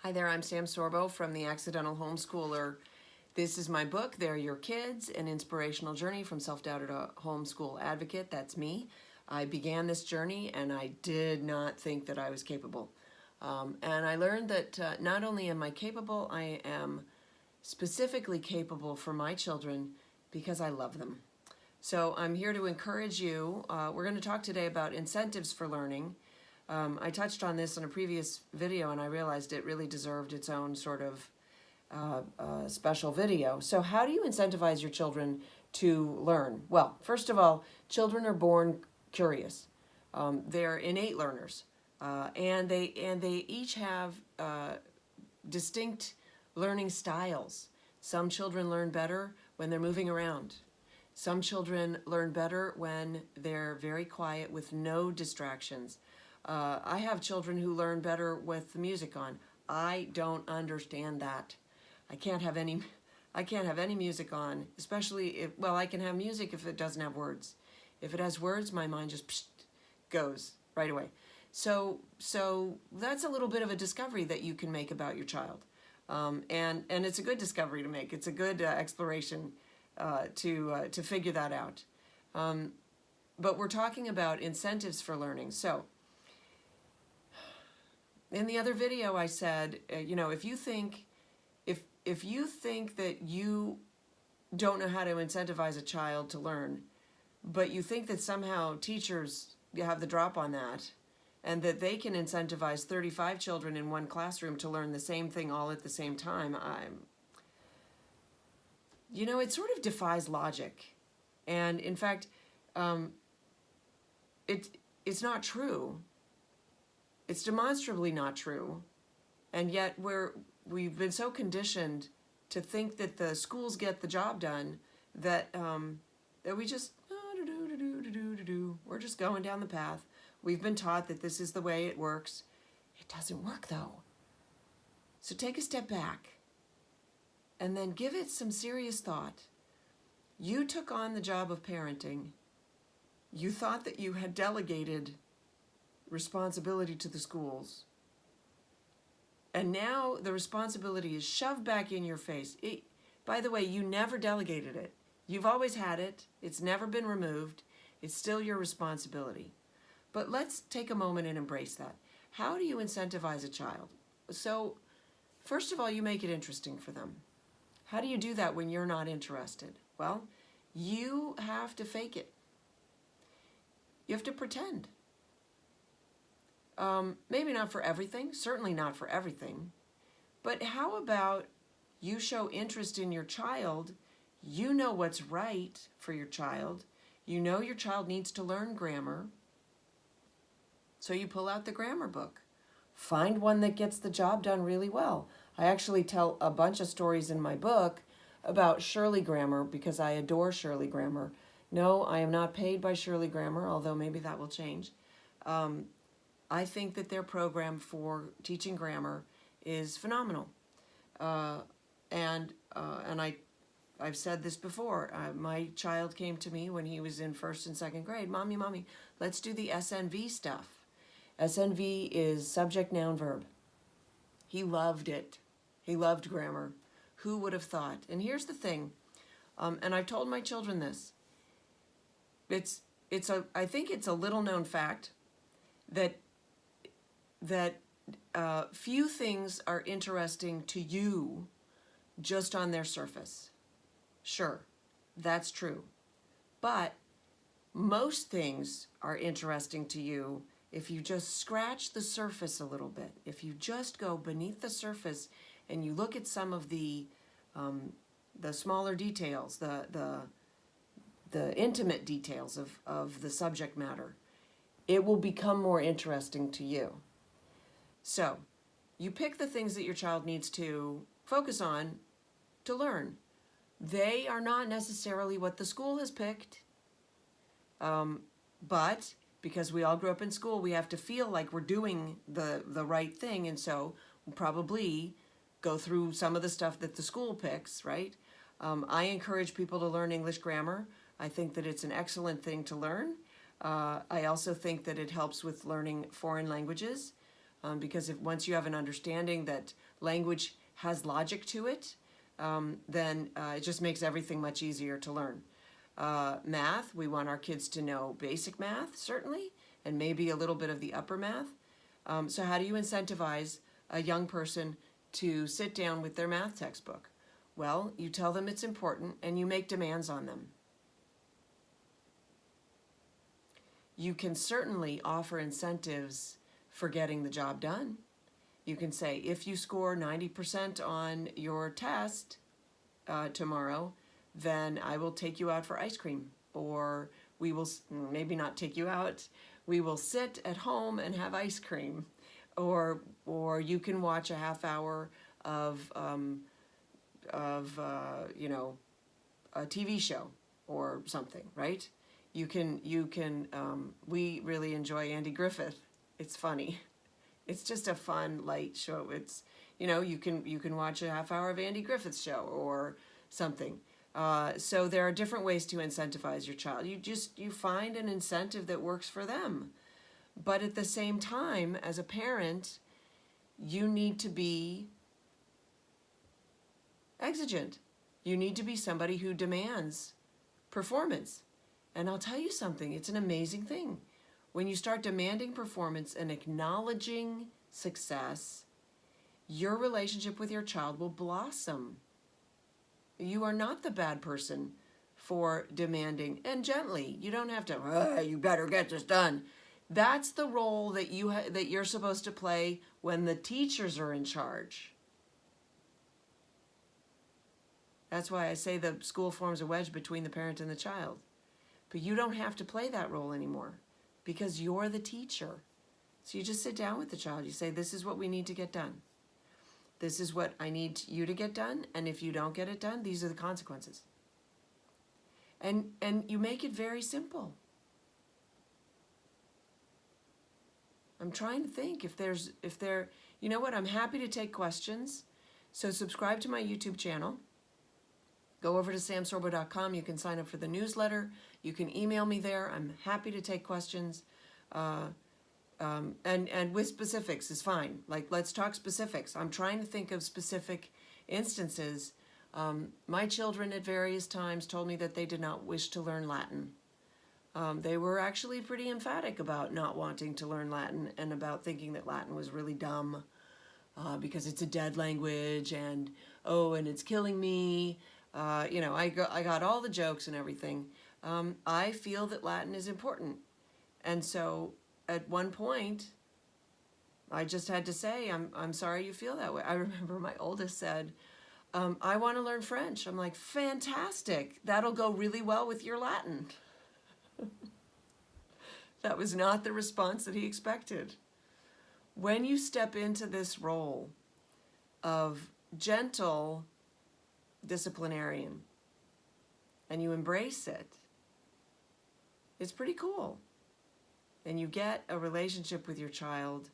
Hi there, I'm Sam Sorbo from The Accidental Homeschooler. This is my book, They're Your Kids, An Inspirational Journey from Self-Doubt to Homeschool Advocate. That's me. I began this journey and I did not think that I was capable. And I learned that not only am I capable, I am specifically capable for my children because I love them. So I'm here to encourage you. We're going to talk today about incentives for learning. I touched on this in a previous video and I realized it really deserved its own sort of special video. So how do you incentivize your children to learn? Well, first of all, children are born curious. They're innate learners, and they each have distinct learning styles. Some children learn better when they're moving around. Some children learn better when they're very quiet with no distractions. I have children who learn better with the music on. I don't understand that. I can't have any music on, especially if, well, I can have music if it doesn't have words. If it has words, my mind just goes right away. So that's a little bit of a discovery that you can make about your child. And it's a good discovery to make. It's a good exploration to figure that out. But we're talking about incentives for learning. So in the other video I said, if you think that you don't know how to incentivize a child to learn, but you think that somehow teachers have the drop on that, and that they can incentivize 35 children in one classroom to learn the same thing all at the same time, it sort of defies logic. And in fact, it's not true. It's demonstrably not true. And yet we've been so conditioned to think that the schools get the job done that we just, we're just going down the path. We've been taught that this is the way it works. It doesn't work though. So take a step back and then give it some serious thought. You took on the job of parenting. You thought that you had delegated responsibility to the schools. And now the responsibility is shoved back in your face. By the way, you never delegated it. You've always had it. It's never been removed. It's still your responsibility. But let's take a moment and embrace that. How do you incentivize a child? So, first of all, you make it interesting for them. How do you do that when you're not interested? Well, you have to fake it. You have to pretend. Maybe not for everything, certainly not for everything, but how about you show interest in your child? You know what's right for your child. You know your child needs to learn grammar, so you pull out the grammar book. Find one that gets the job done really well. I actually tell a bunch of stories in my book about Shirley Grammar because I adore Shirley Grammar. No, I am not paid by Shirley Grammar, although maybe that will change. I think that their program for teaching grammar is phenomenal. And I've said this before. My child came to me when he was in first and second grade. Mommy, let's do the SNV stuff. SNV is subject, noun, verb. He loved it. He loved grammar. Who would have thought? And here's the thing, and I've told my children this. I think it's a little known fact that few things are interesting to you just on their surface. Sure, that's true. But most things are interesting to you if you just scratch the surface a little bit. If you just go beneath the surface and you look at some of the smaller details, the intimate details of the subject matter, it will become more interesting to you. So, you pick the things that your child needs to focus on to learn. They are not necessarily what the school has picked, but because we all grew up in school, we have to feel like we're doing the right thing, and so we'll probably go through some of the stuff that the school picks, right? I encourage people to learn English grammar. I think that it's an excellent thing to learn. I also think that it helps with learning foreign languages. because if once you have an understanding that language has logic to it, then it just makes everything much easier to learn. Math, we want our kids to know basic math, certainly, and maybe a little bit of the upper math. So how do you incentivize a young person to sit down with their math textbook? Well, you tell them it's important and you make demands on them. You can certainly offer incentives for getting the job done. You can say, if you score 90% on your test tomorrow, then I will take you out for ice cream. Or we will, maybe not take you out, we will sit at home and have ice cream. Or you can watch a half hour of you know, a TV show or something, right? You can we really enjoy Andy Griffith. It's funny. It's just a fun, light show. It's, you know, you can watch a half hour of Andy Griffith's show or something. So there are different ways to incentivize your child. You find an incentive that works for them. But at the same time, as a parent, you need to be exigent. You need to be somebody who demands performance. And I'll tell you something, it's an amazing thing. When you start demanding performance and acknowledging success, your relationship with your child will blossom. You are not the bad person for demanding, and gently. You don't have to, you better get this done. That's the role that you're supposed to play when the teachers are in charge. That's why I say the school forms a wedge between the parent and the child. But you don't have to play that role anymore because you're the teacher. So you just sit down with the child. You say, this is what we need to get done. This is what I need you to get done. And if you don't get it done, these are the consequences. And you make it very simple. I'm trying to think if there, you know what, I'm happy to take questions. So subscribe to my YouTube channel. Go over to samsorbo.com. You can sign up for the newsletter. You can email me there. I'm happy to take questions. And with specifics is fine. Like, let's talk specifics. I'm trying to think of specific instances. My children at various times told me that they did not wish to learn Latin. They were actually pretty emphatic about not wanting to learn Latin and about thinking that Latin was really dumb because it's a dead language and it's killing me. You know, I got all the jokes and everything. I feel that Latin is important. And so at one point, I just had to say, I'm sorry you feel that way. I remember my oldest said, I want to learn French. I'm like, fantastic. That'll go really well with your Latin. That was not the response that he expected. When you step into this role of gentle disciplinarian and you embrace it, it's pretty cool. And you get a relationship with your child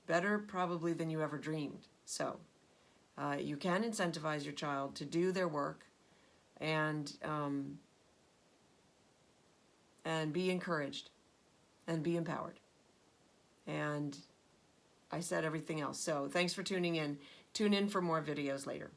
better probably than you ever dreamed. So you can incentivize your child to do their work and be encouraged and be empowered. And I said everything else. So thanks for tuning in. Tune in for more videos later.